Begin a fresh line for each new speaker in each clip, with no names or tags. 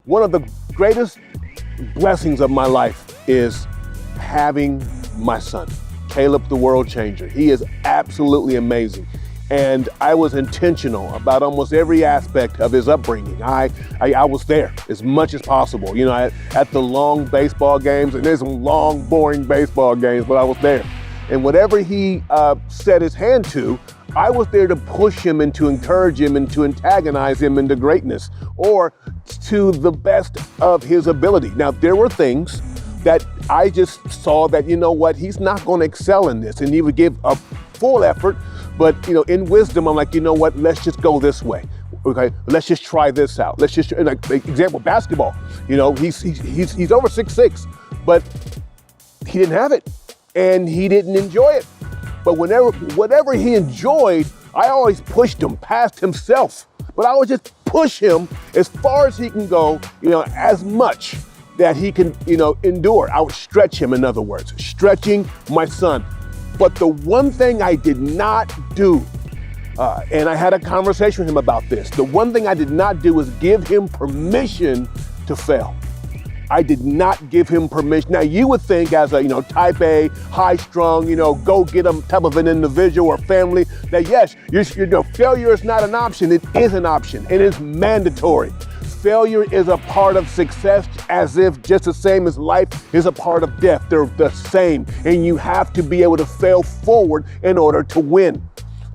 One of the greatest blessings of my life is having my son, Caleb, the world changer. He is absolutely amazing. And I was intentional about almost every aspect of his upbringing. I was there as much as possible. You know, at the long baseball games, and there's some long, boring baseball games, but I was there. And whatever he set his hand to, I was there to push him and to encourage him and to antagonize him into greatness or to the best of his ability. Now, there were things that I just saw that, you know what, he's not going to excel in this, and he would give a full effort. But, you know, in wisdom, I'm like, you know what, let's just go this way. Okay, let's just try this out. Let's just, like, example, basketball. You know, he's over 6'6", but he didn't have it and he didn't enjoy it. But whatever he enjoyed, I always pushed him past himself. But I would just push him as far as he can go, you know, as much that he can, you know, endure. I would stretch him, in other words, stretching my son. But the one thing I did not do, and I had a conversation with him about this, the one thing I did not do was give him permission to fail. I did not give him permission. Now, you would think as a, you know, type A, high-strung, you know, go-get-em type of an individual or family that, yes, you know, failure is not an option. It is an option. It is mandatory. Failure is a part of success, as if just the same as life is a part of death. They're the same, and you have to be able to fail forward in order to win.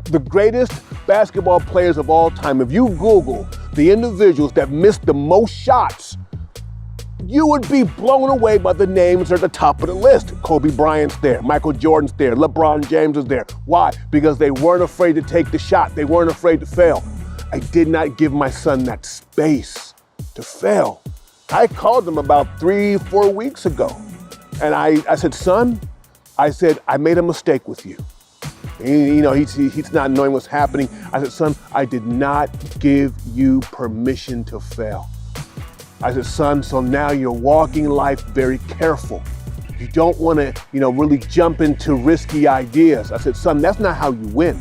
The greatest basketball players of all time, if you Google the individuals that missed the most shots, you would be blown away by the names at the top of the list. Kobe Bryant's there, Michael Jordan's there, LeBron James is there. Why? Because they weren't afraid to take the shot. They weren't afraid to fail. I did not give my son that space to fail. I called him about 3-4 weeks ago. And I said, son, I said, I made a mistake with you. And, you know, he's not knowing what's happening. I said, son, I did not give you permission to fail. I said, son, so now you're walking life very careful. You don't want to, you know, really jump into risky ideas. I said, son, that's not how you win.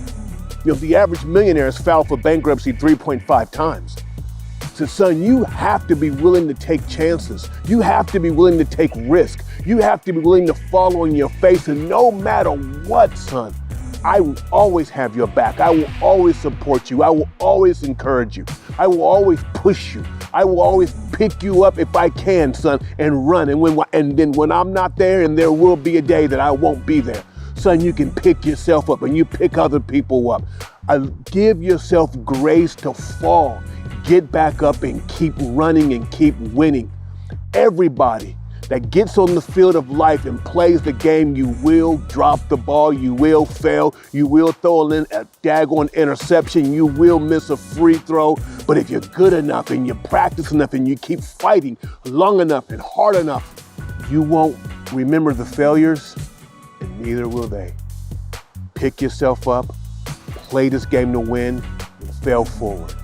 You know, the average millionaire has filed for bankruptcy 3.5 times. So, son, you have to be willing to take chances. You have to be willing to take risk. You have to be willing to fall on your face. And no matter what, son, I will always have your back. I will always support you. I will always encourage you. I will always push you. I will always pick you up if I can, son, and run. And then when I'm not there, and there will be a day that I won't be there, son, you can pick yourself up and you pick other people up. Give yourself grace to fall. Get back up and keep running and keep winning. Everybody that gets on the field of life and plays the game, you will drop the ball, you will fail, you will throw in a daggone interception, you will miss a free throw. But if you're good enough and you practice enough and you keep fighting long enough and hard enough, you won't remember the failures, and neither will they. Pick yourself up, play this game to win, and fail forward.